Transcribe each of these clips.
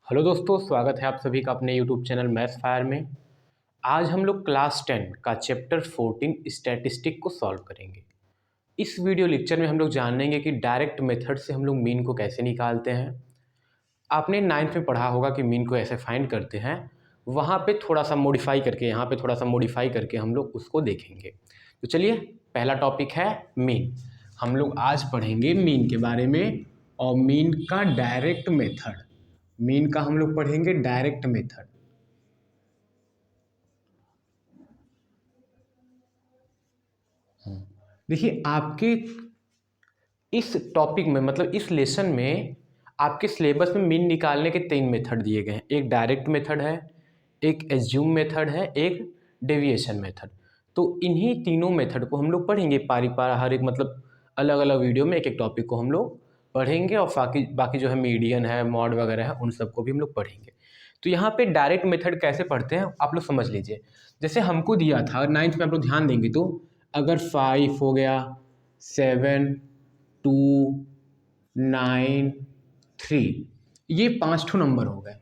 Hello दोस्तों, स्वागत है आप सभी का अपने यूट्यूब चैनल मैथ्स फायर में। आज हम लोग क्लास 10 का चैप्टर 14 स्टैटिस्टिक को सॉल्व करेंगे। इस वीडियो लेक्चर में हम लोग जानेंगे कि डायरेक्ट मेथड से हम लोग मीन को कैसे निकालते हैं। आपने 9th में पढ़ा होगा कि मीन को ऐसे फाइंड करते हैं, वहाँ पे थोड़ा सा मॉडिफाई करके, यहाँ पे थोड़ा सा मॉडिफाई करके हम लोग उसको देखेंगे। तो चलिए, पहला टॉपिक है मीन। हम लोग आज पढ़ेंगे मीन के बारे में और मीन का डायरेक्ट मेथड। मीन का हम लोग पढ़ेंगे डायरेक्ट मेथड। देखिए, आपके इस टॉपिक में मतलब इस लेसन में आपके सिलेबस में मीन निकालने के 3 मेथड दिए गए हैं। एक डायरेक्ट मेथड है, एक एज्यूम मेथड है, एक डेविएशन मेथड। तो इन्हीं तीनों मेथड को हम लोग पढ़ेंगे पारी पारा, हर एक मतलब अलग अलग वीडियो में एक एक टॉपिक को हम लोग पढ़ेंगे और बाकी बाकी जो है मीडियन है, मॉड वगैरह है, उन सबको भी हम लोग पढ़ेंगे। तो यहाँ पे डायरेक्ट मेथड कैसे पढ़ते हैं आप लोग समझ लीजिए। जैसे हमको दिया था 9th में, आप लोग ध्यान देंगे तो अगर 5 हो गया, 7, 2, 9, 3, ये 5 ठो नंबर हो गए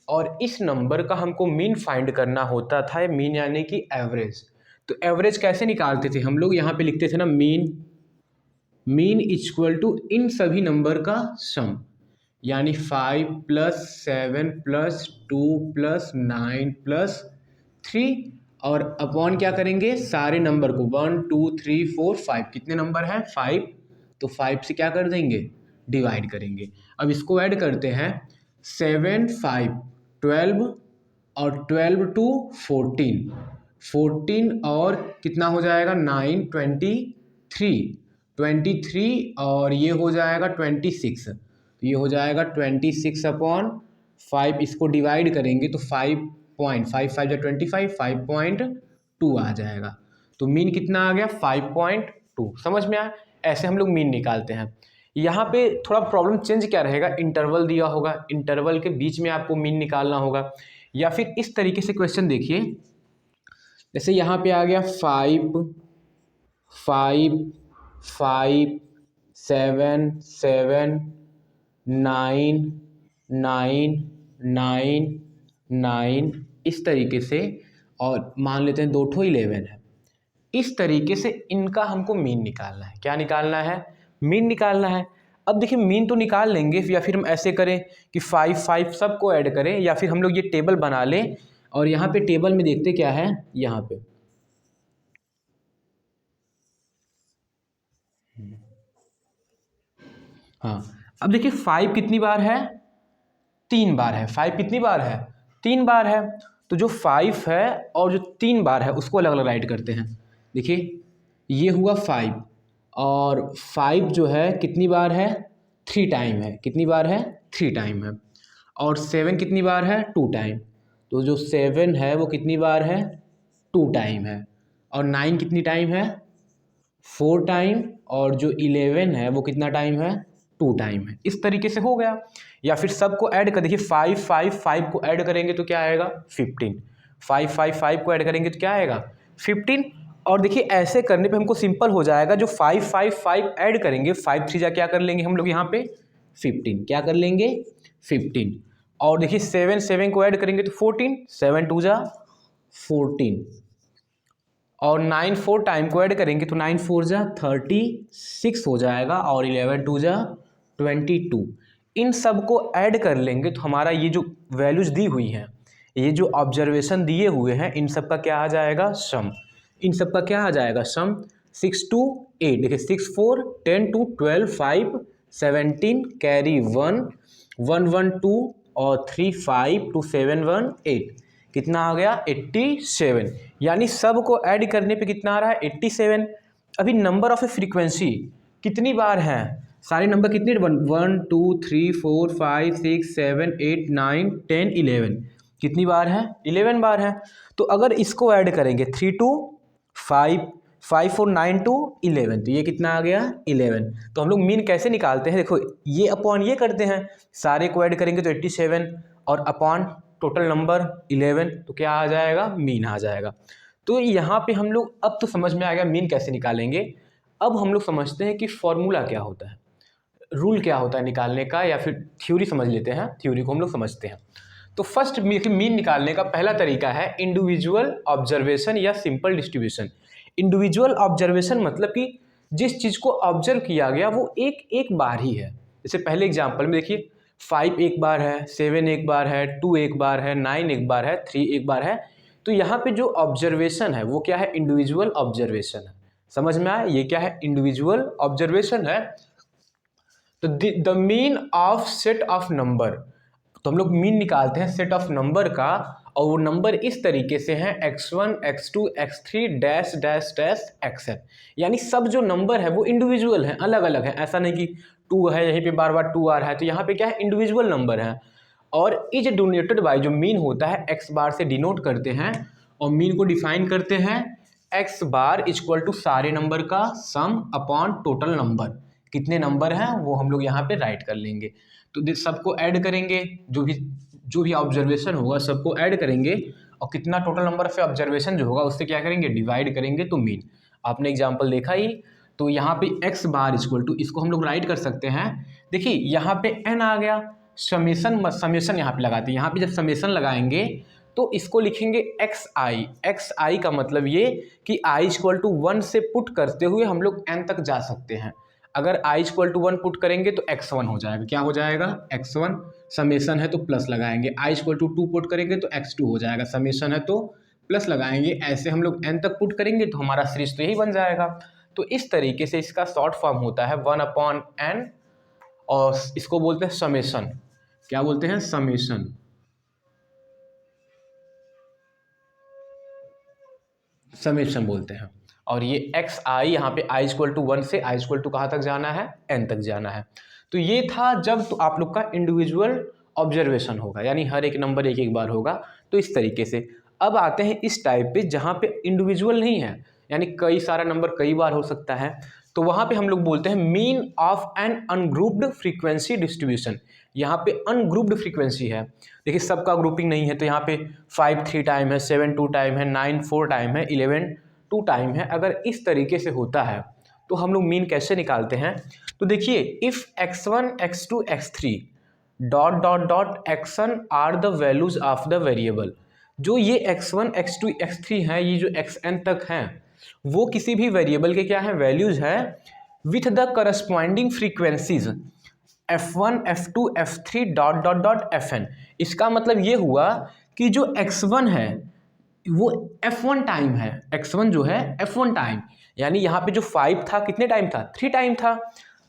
और इस नंबर का हमको मीन फाइंड करना होता था। मीन यानी कि एवरेज। तो एवरेज कैसे निकालते थे हम लोग? यहाँ पे लिखते थे ना, मीन इक्वल टू इन सभी नंबर का सम, यानी 5 + 7 + 2 + 9 + 3 और अपॉन क्या करेंगे? सारे नंबर को 1 2 3 4 5, कितने नंबर हैं? 5। तो 5 से क्या कर देंगे? डिवाइड करेंगे। अब इसको ऐड करते हैं, 7 5 12 और 12 2 14, 14 और कितना हो जाएगा? 9 23, 23 और ये हो जाएगा 26। तो ये हो जाएगा 26/5। इसको डिवाइड करेंगे तो 5.5 5 25, 5.2 आ जाएगा। तो मीन कितना आ गया? 5.2। समझ में आया? ऐसे हम लोग मीन निकालते हैं। यहाँ पे थोड़ा प्रॉब्लम चेंज क्या रहेगा, इंटरवल दिया होगा, इंटरवल के बीच में आपको मीन निकालना होगा। या फिर इस तरीके से क्वेश्चन देखिए, जैसे यहाँ पे आ गया 5 5 5 7 7 9 9 9 9, इस तरीके से। और मान लेते हैं 2 ठो 11 है। इस तरीके से इनका हमको मीन निकालना है। क्या निकालना है? मीन निकालना है। अब देखिए, मीन तो निकाल लेंगे, या फिर हम ऐसे करें कि 5 5 सबको ऐड करें, या फिर हम लोग ये टेबल बना लें और यहाँ पे टेबल में देखते क्या है। यहाँ पे हाँ, अब देखिए 5 कितनी बार है? 3 बार है। 5 कितनी बार है? 3 बार है। तो जो 5 है और जो 3 बार है उसको अलग अलग राइट करते हैं। देखिए, ये हुआ 5 और 5 जो है कितनी बार है? 3 टाइम है। कितनी बार है? 3 टाइम है। और 7 कितनी बार है? 2 टाइम। तो जो 7 है वो कितनी बार है? 2 टाइम है। और 9 कितनी टाइम है? 4 टाइम। और जो 11 है वो कितना टाइम है? 2 टाइम है। इस तरीके से हो गया। या फिर सबको ऐड कर देखिए, 5 5 5 को ऐड करेंगे तो क्या आएगा? 15। 5 5 5 को ऐड करेंगे तो क्या आएगा? 15। और देखिए, ऐसे करने पे हमको सिंपल हो जाएगा। जो 5 5 5 ऐड करेंगे, 5 3 जा क्या कर लेंगे हम लोग यहाँ पे? 15। क्या कर लेंगे? 15। और देखिए 7 7 को ऐड करेंगे तो 14, 7 2 जा 14। और 9 4 टाइम को ऐड करेंगे तो 9 4 जा 36 हो जाएगा। और 11 2 जा 22। इन सब को ऐड कर लेंगे तो हमारा ये जो वैल्यूज दी हुई हैं, ये जो ऑब्जर्वेशन दिए हुए हैं, इन सब का क्या आ जाएगा? सम। इन सब का क्या आ जाएगा? सम। 6 2 8, देखिए 6 4 10 2 12 5 17 कैरी 1 1 1 2 और 3 5 2 7 1 8, कितना आ गया? 87। यानी सब को ऐड करने पे कितना आ रहा है? 87। अभी नंबर ऑफ ए फ्रीक्वेंसी कितनी बार है? सारे नंबर कितने? 1 2 3 4 5 6 7 8 9 10 11, कितनी बार है? 11 बार है। तो अगर इसको ऐड करेंगे 3 2 5 5 4 9 2 11, तो ये कितना आ गया? 11। तो हम लोग मीन कैसे निकालते हैं? देखो, ये अपॉन ये करते हैं, सारे को ऐड करेंगे तो 87 और अपॉन टोटल नंबर 11, तो क्या आ जाएगा? मीन आ जाएगा। तो यहाँ पे हम लोग, अब तो समझ में आ गया मीन कैसे निकालेंगे। अब हम लोग समझते हैं कि फॉर्मूला क्या होता है। रूल क्या होता है निकालने का, या फिर थ्योरी समझ लेते हैं, थ्योरी को हम लोग समझते हैं। तो फर्स्ट मीन निकालने का पहला तरीका है इंडिविजुअल ऑब्जर्वेशन या सिंपल डिस्ट्रीब्यूशन। इंडिविजुअल ऑब्जर्वेशन मतलब कि जिस चीज़ को ऑब्जर्व किया गया वो एक एक बार ही है। जैसे पहले एग्जाम्पल में देखिए 5 एक बार है, 7 एक बार है, 2 एक बार है, 9 एक बार है, 3 एक बार है। तो यहाँ पे जो ऑब्जर्वेशन है वो क्या है, इंडिविजुअल ऑब्जर्वेशन है। समझ में आया, ये क्या है, इंडिविजुअल ऑब्जर्वेशन है। तो the mean of set of number, तो हम लोग मीन निकालते हैं सेट ऑफ नंबर का, और वो नंबर इस तरीके से हैं x1 x2 x3 dash dash dash xn, यानी सब जो नंबर है वो इंडिविजुअल है, अलग अलग है। ऐसा नहीं कि 2 है यहीं पे बार बार 2 आ रहा है, तो यहाँ पे क्या है, इंडिविजुअल नंबर है। और इज डिनोटेड बाय, जो मीन होता है x बार से डिनोट करते हैं, और मीन को डिफाइन करते हैं x बार इक्वल टू सारे नंबर का सम अपॉन टोटल नंबर। कितने नंबर हैं वो हम लोग यहाँ पे राइट कर लेंगे। तो सबको ऐड करेंगे, जो भी ऑब्जर्वेशन होगा सबको ऐड करेंगे, और कितना टोटल नंबर ऑफ ऑब्जर्वेशन जो होगा उससे क्या करेंगे, डिवाइड करेंगे, तो मीन। आपने एग्जांपल देखा ही। तो यहाँ पे x बार इक्वल टू, इसको हम लोग राइट कर सकते हैं। देखिए यहाँ पे n आ गया, समेशन यहाँ पे लगाते हैं। यहाँ पे जब समेशन लगाएंगे तो इसको लिखेंगे xi का मतलब ये कि i इक्वल टू 1 से पुट करते हुए हम लोग n तक जा सकते हैं। अगर i इक्वल टू 1 पुट करेंगे तो x1 हो जाएगा। क्या हो जाएगा, x1, समेशन है तो प्लस लगाएंगे। i इक्वल टू 2 पुट करेंगे तो x2 हो जाएगा, समेशन है तो प्लस लगाएंगे। ऐसे हम लोग n तक पुट करेंगे तो हमारा सीरीज तो यही बन जाएगा। तो इस तरीके से इसका शॉर्ट फॉर्म होता है 1/n, और इसको बोलते हैं समेशन। क्या बोलते हैं, समेशन। समेशन बोलते हैं। और ये एक्स आई, यहाँ पे आई इक्वल टू 1 से आई इक्वल टू कहाँ तक जाना है, n तक जाना है। तो ये था जब तो आप लोग का इंडिविजुअल ऑब्जर्वेशन होगा, यानी हर एक नंबर एक एक बार होगा। तो इस तरीके से अब आते हैं इस टाइप पे जहाँ पे इंडिविजुअल नहीं है, यानी कई सारा नंबर कई बार हो सकता है। तो वहाँ पे हम लोग बोलते हैं mean of an ungrouped frequency distribution. यहाँ पे अनग्रुप्ड फ्रीक्वेंसी है, देखिए सबका ग्रुपिंग नहीं है। तो यहाँ पे 5 3 टाइम है, 7 2 टाइम है, 9 4 टाइम है, 11 2 टाइम है। अगर इस तरीके से होता है तो हम लोग मीन कैसे निकालते हैं। तो देखिए if x1 x2 x3 dot dot dot xn are the values of the variable, जो ये x1 x2 x3 हैं, ये जो xn तक हैं, वो किसी भी वेरिएबल के क्या है, वैल्यूज है, with the corresponding frequencies f1 f2 f3 dot dot dot fn। इसका मतलब ये हुआ कि जो x1 है वो f1 टाइम है, x1 जो है f1 टाइम, यानी यहाँ पे जो 5 था कितने टाइम था, 3 टाइम था।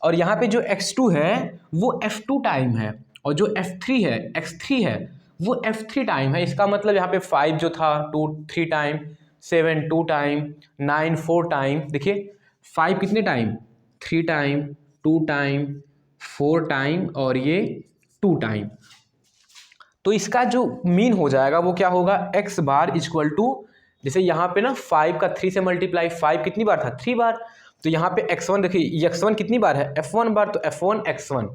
और यहाँ पे जो x2 है वो f2 टाइम है, और जो f3 है x3 है वो f3 टाइम है। इसका मतलब यहाँ पे 5 जो था 2 3 टाइम, 7 2 टाइम, 9 4 टाइम। देखिए 5 कितने टाइम, 3 टाइम, 2 टाइम, 4 टाइम, और ये 2 टाइम। तो इसका जो मीन हो जाएगा वो क्या होगा, x बार इक्वल टू, जैसे यहाँ पे ना 5 का 3 से मल्टीप्लाई, 5 कितनी बार था, 3 बार। तो यहाँ पे x1 देखिए, x1 कितनी बार है, f1 बार, तो f1 x1।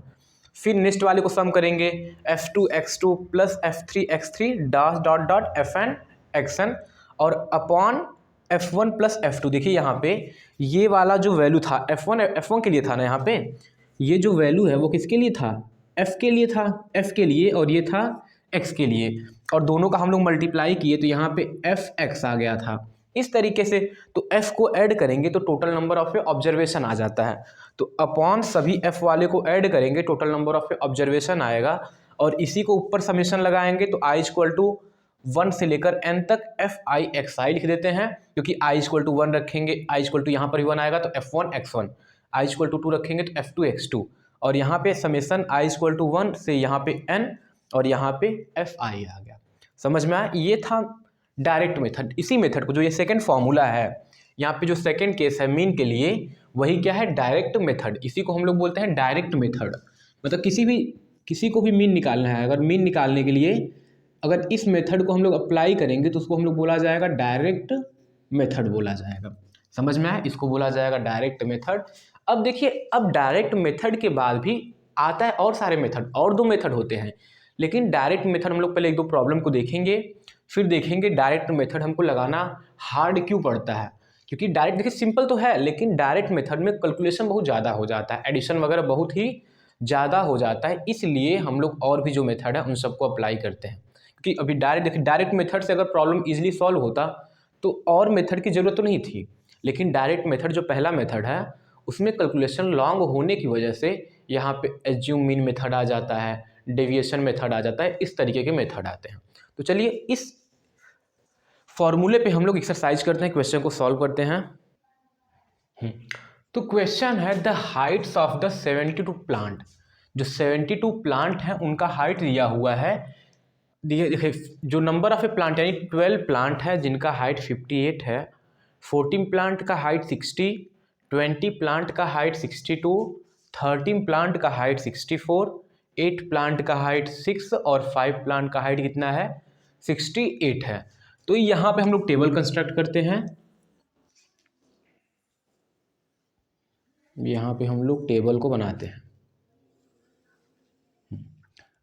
फिर नेक्स्ट वाले को सम करेंगे, f2 x2 plus f3 x3 dot dot dot fn xn, और अपॉन f1 प्लस f2। देखिए यहाँ पे ये वाला जो वैल्यू था f1 के लिए था ना, यहाँ पे ये जो वैल्यू है वो किसके लिए था, f के लिए था, f के लिए, और ये था x के लिए, और दोनों का हम लोग मल्टीप्लाई किए तो यहाँ पे fx आ गया था इस तरीके से। तो f को ऐड करेंगे तो टोटल नंबर ऑफ ऑब्जर्वेशन आ जाता है। तो अपॉन सभी f वाले को ऐड करेंगे, टोटल नंबर ऑफ ऑब्जर्वेशन आएगा, और इसी को ऊपर समेशन लगाएंगे तो i इक्वल टू 1 से लेकर n तक f(i)(xi) लिख देते हैं, क्योंकि i इक्वल टू 1 रखेंगे, i इक्वल टू यहाँ पर भी 1 आएगा तो f1 x1, i equal to 2 रखेंगे तो f2 x2, और यहाँ पे समेशन i इक्वल टू 1 से यहाँ पे n, और यहाँ पे fi आ गया। समझ में आया, ये था डायरेक्ट मेथड। इसी मेथड को, जो ये सेकंड फॉर्मूला है, यहाँ पे जो सेकंड केस है मीन के लिए, वही क्या है, डायरेक्ट मेथड। इसी को हम लोग बोलते हैं डायरेक्ट मेथड। मतलब किसी को भी मीन निकालना है, अगर मीन निकालने के लिए अगर इस मेथड को हम लोग अप्लाई करेंगे तो उसको हम लोग बोला जाएगा डायरेक्ट मेथड बोला जाएगा। समझ में आया, इसको बोला जाएगा डायरेक्ट मेथड। अब देखिए, अब डायरेक्ट मेथड के बाद भी आता है और सारे मेथड, और 2 मेथड होते हैं। लेकिन डायरेक्ट मेथड हम लोग पहले 1-2 प्रॉब्लम को देखेंगे, फिर देखेंगे डायरेक्ट मेथड हमको लगाना हार्ड क्यों पड़ता है। क्योंकि डायरेक्ट देखिए सिंपल तो है, लेकिन डायरेक्ट मेथड में कैलकुलेशन बहुत ज़्यादा हो जाता है, एडिशन वगैरह बहुत ही ज़्यादा हो जाता है, इसलिए हम लोग और भी जो मेथड है उन सबको अप्लाई करते हैं। क्योंकि अभी डायरेक्ट मेथड से अगर प्रॉब्लम ईजिली सॉल्व होता तो और मेथड की ज़रूरत तो नहीं थी, लेकिन डायरेक्ट मेथड जो पहला मेथड है उसमें कैलकुलेशन लॉन्ग होने की वजह से यहाँ पे एज्यूम मीन मेथड आ जाता है, डेविएशन मेथड आ जाता है, इस तरीके के मेथड आते हैं। तो चलिए इस फॉर्मूले पे हम लोग एक्सरसाइज करते हैं, क्वेश्चन को सॉल्व करते हैं। तो क्वेश्चन है the Heights of the 72 plant. जो 72 प्लांट हैं उनका हाइट दिया हुआ है, देखिए जो नंबर ऑफ ए प्लांट यानी 12 प्लांट है जिनका हाइट 58 है, 14 प्लांट का हाइट 60, 20 प्लांट का हाइट 62, 13 प्लांट का हाइट 64, 8 प्लांट का हाइट 6 और 5 प्लांट का हाइट कितना है 68 है। तो यहाँ पे हम लोग टेबल कंस्ट्रक्ट करते हैं, यहाँ पे हम लोग टेबल को बनाते हैं।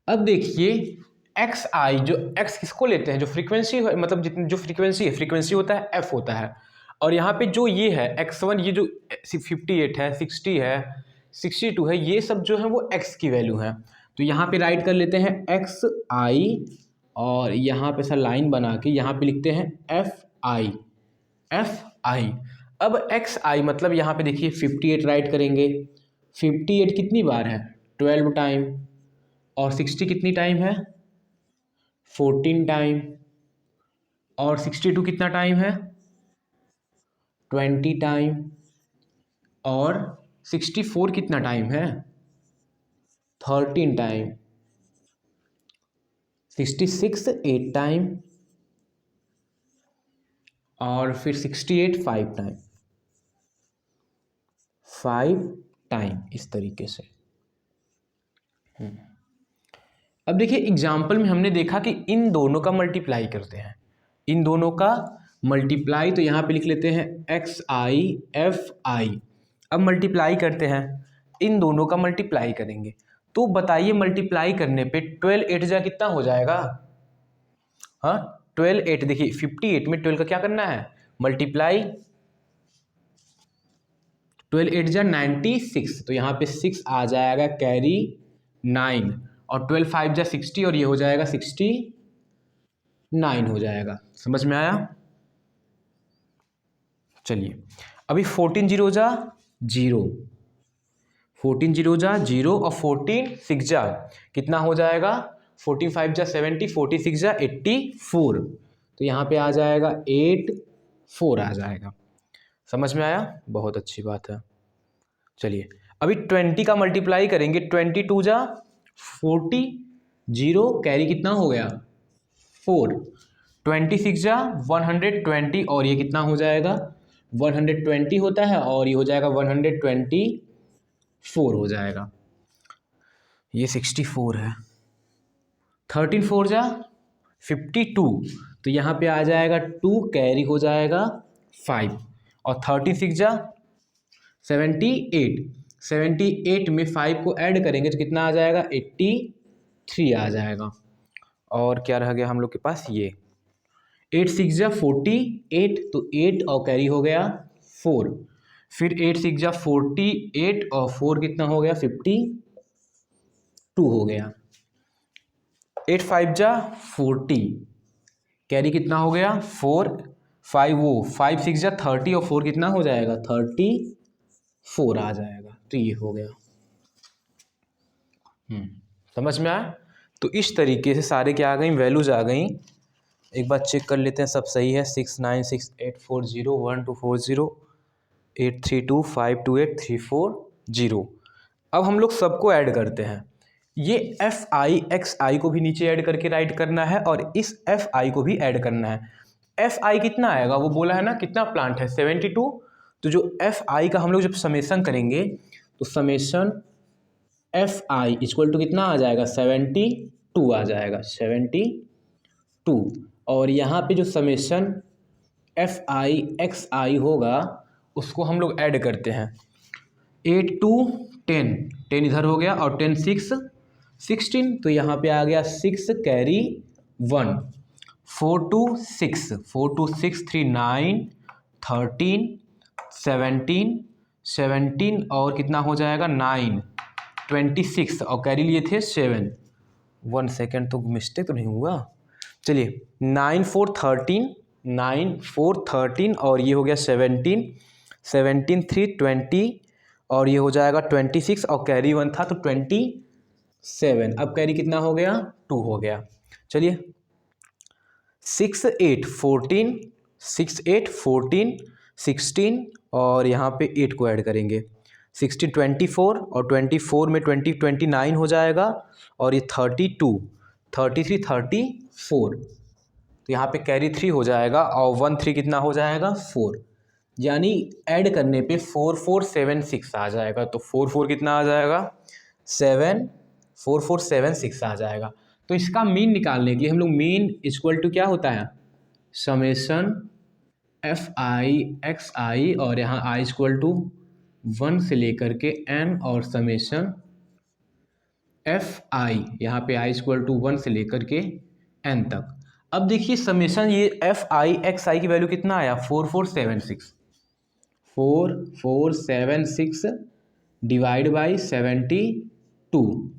अब देखिए एक्स आई, जो एक्स किसको लेते हैं, जो फ्रीक्वेंसी मतलब जितनी जो फ्रीक्वेंसी है, फ्रीक्वेंसी होता है एफ होता है, और यहाँ पे जो ये है x1, ये जो 58 है, 60 है, 62 है, ये सब जो है वो x की वैल्यू है। तो यहाँ पे राइट कर लेते हैं एक्स आई, और यहाँ पे सर लाइन बना के यहाँ पे लिखते हैं एफ आई, एफ आई। अब एक्स आई मतलब यहाँ पे देखिए 58 राइट करेंगे, 58 कितनी बार है 12 टाइम, और 60 कितनी टाइम है 14 टाइम, और 62 कितना टाइम है 20 टाइम, और 64 कितना टाइम है 13 टाइम, 66 8 टाइम, और फिर 68 5 टाइम, 5 टाइम, इस तरीके से। अब देखिए एग्जाम्पल में हमने देखा कि इन दोनों का मल्टीप्लाई करते हैं, इन दोनों का मल्टीप्लाई, तो यहाँ पे लिख लेते हैं एक्स आई एफ आई। अब मल्टीप्लाई करते हैं, इन दोनों का मल्टीप्लाई करेंगे, तो बताइए मल्टीप्लाई करने पे 12 8 जा कितना हो जाएगा, हाँ 12 8, देखिए 58 में 12 का क्या करना है मल्टीप्लाई, 12 8 जा 96, तो यहाँ पे 6 आ जाएगा कैरी 9, और 12 5 जा 60, और ये हो जाएगा 69 हो जाएगा। समझ में आया? चलिए अभी 14 जीरो जा 0, 14 जीरो जा 0, और 14 6 जा कितना हो जाएगा, 14 5 जा 70, 46 जा 84, तो यहाँ पे आ जाएगा 84 आ जाएगा। समझ में आया? बहुत अच्छी बात है। चलिए अभी 20 का मल्टीप्लाई करेंगे, 22 जा 40, 0 कैरी कितना हो गया 4, 26 जा 120, और ये कितना हो जाएगा 120 होता है, और ये हो जाएगा 124 हो जाएगा, ये 64 है। 13 4 जा 52, तो यहाँ पे आ जाएगा 2 कैरी हो जाएगा 5, और 36 जा 78, 78 में 5 को ऐड करेंगे तो कितना आ जाएगा 83 आ जाएगा। और क्या रह गया हम लोग के पास, ये 8 6 जा 48, तो 8 और कैरी हो गया 4, फिर 8 6 जा 48, और 4 कितना हो गया 52 हो गया, 8 5 जा 40, कैरी कितना हो गया 4, 5 वो 5 6 जा 30, और 4 कितना हो जाएगा 34 आ जाएगा, तो ये हो गया। समझ में आया? तो इस तरीके से सारे क्या आ गई वैल्यूज आ गई। एक बार चेक कर लेते हैं सब सही है। 6968401240 832528340। अब हम लोग सबको ऐड करते हैं। ये एफ आई एक्स आई को भी नीचे ऐड करके राइट करना है, और इस एफ आई को भी ऐड करना है। एफ आई कितना आएगा, वो बोला है ना कितना प्लांट है 72, तो जो एफ आई का हम लोग जब समेसन करेंगे तो summation F I equal to कितना आ जाएगा 72 आ जाएगा, 72। और यहाँ पे जो समेसन एफ आई एक्स आई होगा उसको हम लोग ऐड करते हैं। 8 2 10, 10 इधर हो गया, और 10 6 16, तो यहाँ पे आ गया 6 कैरी 1, 4 2 6, 4 2 6 3 9 13 17 17, और कितना हो जाएगा 9, 26 और कैरी लिए थे 7। 1 सेकेंड, तो मिस्टेक तो नहीं हुआ? चलिए 9 4 13, 9 4 13 और ये हो गया 17, 17 3 20 और ये हो जाएगा 26 और कैरी 1 था तो 27। अब कैरी कितना हो गया? 2 हो गया। चलिए 6 8 14, 6 8 14, 16 और यहाँ पे 8 को ऐड करेंगे, 16 24 और 24 में 20 29 हो जाएगा और ये 32 33 34, तो यहाँ पे कैरी 3 हो जाएगा और 1 3 कितना हो जाएगा? 4, यानी ऐड करने पे 4 4 7 6 आ जाएगा। तो 4 4 कितना आ जाएगा? 7, 4 4 7 6 आ जाएगा। तो इसका मीन निकालने के लिए हम लोग मीन इक्वल टू क्या होता है? समेशन एफ आई एक्स आई और यहाँ आई इक्वल टू 1 से लेकर के n और समेशन एफ आई, यहाँ पे आई इक्वल टू 1 से लेकर के n तक। अब देखिए समेशन ये एफ आई एक्स आई की वैल्यू कितना आया? 4476, 4476 डिवाइड बाई 72।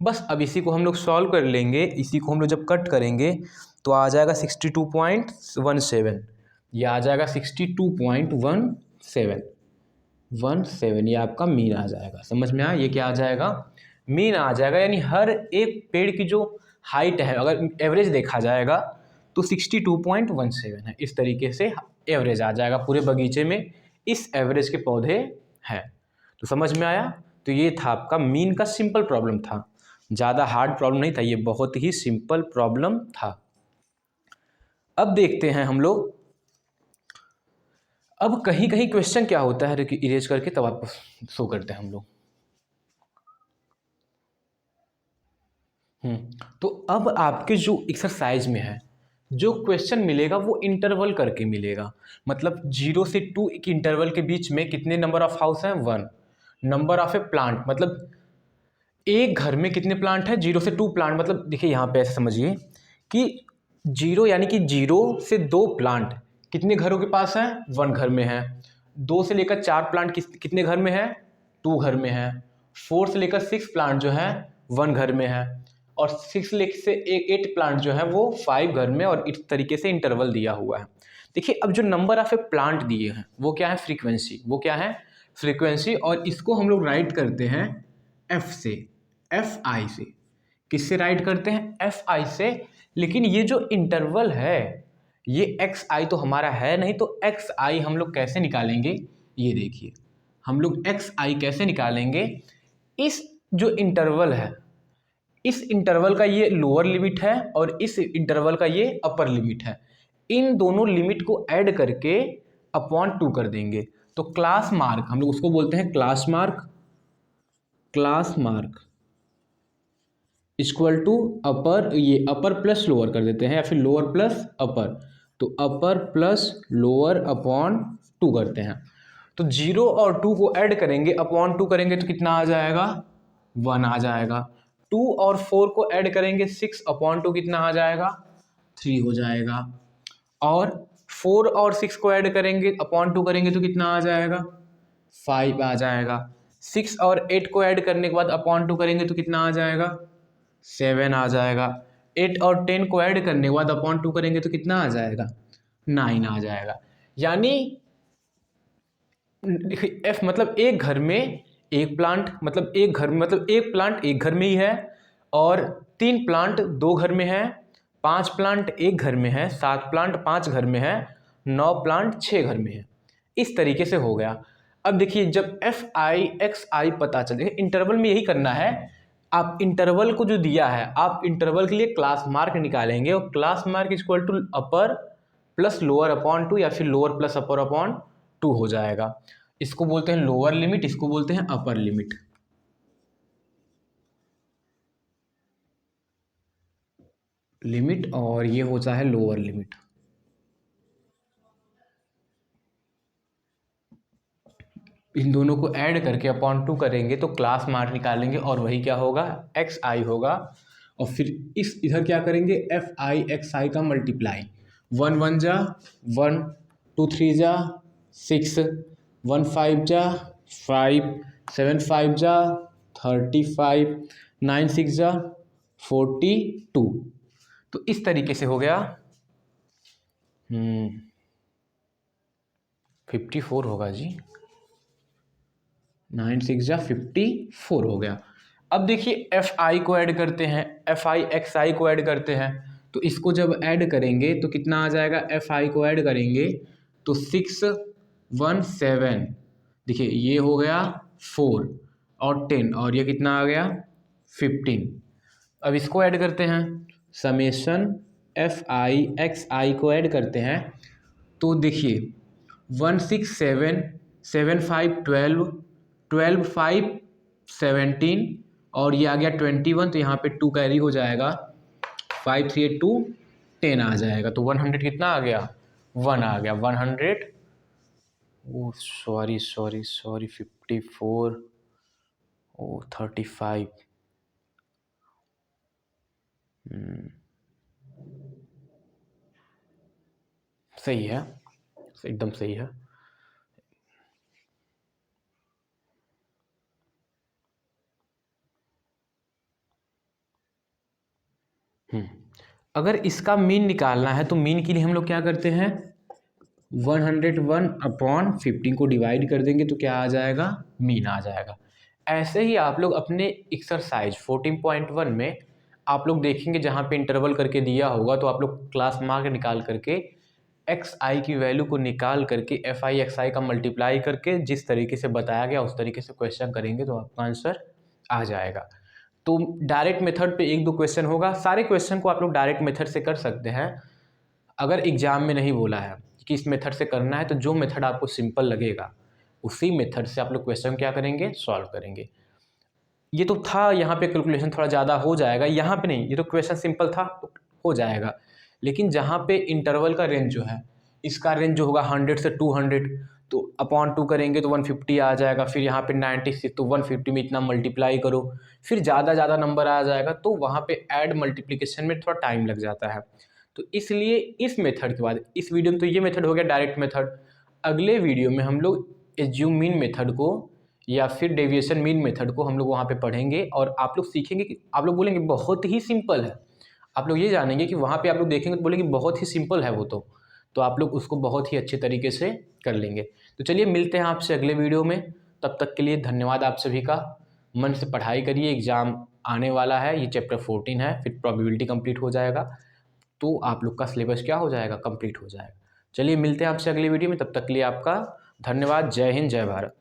बस अब इसी को हम लोग सॉल्व कर लेंगे। इसी को हम लोग जब कट करेंगे तो आ जाएगा 62.17, ये आ जाएगा 62.17 ये आपका मीन आ जाएगा। समझ में आया? ये क्या आ जाएगा? मीन आ जाएगा। यानी हर एक पेड़ की जो हाइट है अगर एवरेज देखा जाएगा तो 62.17 है। इस तरीके से एवरेज आ जाएगा पूरे बगीचे में, इस एवरेज के पौधे हैं। तो समझ में आया? तो ये था आपका मीन का सिंपल प्रॉब्लम था, ज़्यादा हार्ड प्रॉब्लम नहीं था, ये बहुत ही सिंपल प्रॉब्लम था। अब देखते हैं हम लोग, अब कहीं कहीं क्वेश्चन क्या होता है, इरेज करके तब आपको शो करते हैं हम लोग। तो अब आपके जो एक्सरसाइज में है जो क्वेश्चन मिलेगा वो इंटरवल करके मिलेगा। मतलब 0 से 2 के इंटरवल के बीच में कितने नंबर ऑफ हाउस हैं? 1। नंबर ऑफ ए प्लांट, मतलब एक घर में कितने प्लांट है? 0 से 2 प्लांट। मतलब देखिए यहाँ पे ऐसे समझिए कि 0 यानी कि 0 से 2 प्लांट कितने घरों के पास हैं? 1 घर में है। 2 से लेकर 4 प्लांट कितने घर में है? 2 घर में है। 4 से लेकर 6 प्लांट जो है 1 घर में है। और 6 से 8 प्लांट जो है वो 5 घर में, और इस तरीके से इंटरवल दिया हुआ है। देखिए अब जो नंबर ऑफ ए प्लांट दिए हैं वो क्या है? फ्रीक्वेंसी। वो क्या है? फ्रीक्वेंसी। और इसको हम लोग राइट करते हैं एफ से, एफ आई से। किससे राइट करते हैं? एफ आई से। लेकिन ये जो इंटरवल है ये एक्स आई तो हमारा है नहीं, तो एक्स आई हम लोग कैसे निकालेंगे? ये देखिए हम लोग एक्स आई कैसे निकालेंगे? इस जो इंटरवल है, इस इंटरवल का ये लोअर लिमिट है और इस इंटरवल का ये अपर लिमिट है। इन दोनों लिमिट को ऐड करके अपॉन 2 कर देंगे। तो क्लास मार्क हम लोग उसको बोलते हैं class mark, class mark equal to upper, ये अपर प्लस लोअर कर देते हैं या फिर लोअर प्लस अपर, तो अपर प्लस लोअर अपॉन 2 करते हैं। तो 0 और 2 को ऐड करेंगे, अपॉन 2 करेंगे तो कितना आ जाएगा? 1 आ जाएगा। 2 और 4 को ऐड करेंगे 6 अपॉन 2 कितना आ जाएगा? 3 हो जाएगा। और 4 और 6 को ऐड करेंगे अपॉन 2 करेंगे तो कितना आ जाएगा? 5 आ जाएगा। 6 और 8 को ऐड करने के बाद अपॉन 2 करेंगे तो कितना आ जाएगा? 7 आ जाएगा। 8 और 10 को ऐड करने के बाद अपॉन 2 करेंगे तो कितना आ जाएगा? 9 आ जाएगा। यानी एफ मतलब एक घर में एक प्लांट, मतलब एक घर में मतलब एक प्लांट एक घर में ही है, और 3 प्लांट 2 घर में है, 5 प्लांट एक घर में है, 7 प्लांट 5 घर में है, 9 प्लांट 6 घर में है। इस तरीके से हो गया। अब देखिए जब एफ आई एक्स आई पता चले, इंटरवल में यही करना है। आप इंटरवल को जो दिया है आप इंटरवल के लिए क्लास मार्क निकालेंगे, और class mark equal to upper plus lower upon 2 या फिर लोअर प्लस अपर अपॉन 2 हो जाएगा। इसको बोलते हैं लोअर लिमिट, इसको बोलते हैं अपर लिमिट। लिमिट और ये होता है लोअर लिमिट। इन दोनों को ऐड करके अपॉन 2 करेंगे तो क्लास मार्क निकालेंगे, और वही क्या होगा? एक्स आई होगा। और फिर इस इधर क्या करेंगे? एफ आई एक्स आई का मल्टीप्लाई। 1 1 जा 1, 2 3 जा 6, 1 5 जा 5, 7 5 जा 35, 9 6 जा 42। तो इस तरीके से हो गया 54 होगा जी, 9 6 जा 54 हो गया। अब देखिए एफ आई को ऐड करते हैं, एफ आई एक्स आई को ऐड करते हैं, तो इसको जब ऐड करेंगे तो कितना आ जाएगा, एफ आई को ऐड करेंगे तो 617, देखिए ये हो गया 4 और 10 और ये कितना आ गया 15। अब इसको ऐड करते हैं, समेशन एफ आई एक्स आई को ऐड करते हैं, तो देखिए 1 6 7 7 5 12 12 5 17 और ये आ गया 21, तो यहाँ पे 2 कैरी हो जाएगा, 5 3 8 2 10 आ जाएगा। तो 100 कितना आ गया, 1 आ गया 100। ओ सॉरी 54, ओ 35, सही है, एकदम सही है। अगर इसका मीन निकालना है तो मीन के लिए हम लोग क्या करते हैं, 101/15 को डिवाइड कर देंगे तो क्या आ जाएगा, मीन आ जाएगा। ऐसे ही आप लोग अपने एक्सरसाइज 14.1 में आप लोग देखेंगे जहाँ पे इंटरवल करके दिया होगा, तो आप लोग क्लास मार्क निकाल करके एक्स आई की वैल्यू को निकाल करके एफ आई एक्स आई का मल्टीप्लाई करके जिस तरीके से बताया गया उस तरीके से क्वेश्चन करेंगे तो आपका आंसर आ जाएगा। तो डायरेक्ट मेथड पे 1-2 क्वेश्चन होगा, सारे क्वेश्चन को आप लोग डायरेक्ट मेथड से कर सकते हैं। अगर एग्जाम में नहीं बोला है कि इस मेथड से करना है, तो जो मेथड आपको सिंपल लगेगा उसी मेथड से आप लोग क्वेश्चन क्या करेंगे, सॉल्व करेंगे। ये तो था, यहाँ पे कैलकुलेशन थोड़ा ज़्यादा हो जाएगा, यहाँ पे नहीं, ये तो क्वेश्चन सिंपल था तो हो जाएगा। लेकिन जहाँ पे इंटरवल का रेंज जो है, इसका रेंज जो होगा 100 से 200, तो अपॉन 2 करेंगे तो 150 आ जाएगा, फिर यहाँ पे 96 तो 150 में इतना मल्टीप्लाई करो, फिर ज़्यादा नंबर आ जाएगा, तो वहाँ पे ऐड मल्टीप्लिकेशन में थोड़ा टाइम लग जाता है। तो इसलिए इस मेथड के बाद, इस वीडियो में तो ये मेथड हो गया डायरेक्ट मेथड, अगले वीडियो में हम लोग एज्यूम मीन मेथड को या फिर डेविएशन मीन मेथड को हम लोग वहाँ पे पढ़ेंगे, और आप लोग सीखेंगे कि आप लोग बोलेंगे बहुत ही सिंपल है, आप लोग ये जानेंगे कि वहाँ पे आप लोग देखेंगे तो बोलेंगे बहुत ही सिंपल है वो, तो आप लोग उसको बहुत ही अच्छे तरीके से कर लेंगे। तो चलिए मिलते हैं आपसे अगले वीडियो में, तब तक के लिए धन्यवाद आप सभी का। मन से पढ़ाई करिए, एग्ज़ाम आने वाला है, ये चैप्टर 14 है, फिर प्रोबेबिलिटी कंप्लीट हो जाएगा, तो आप लोग का सिलेबस क्या हो जाएगा, कंप्लीट हो जाएगा। चलिए मिलते हैं आपसे अगले वीडियो में, तब तक के लिए आपका धन्यवाद। जय हिंद, जय भारत।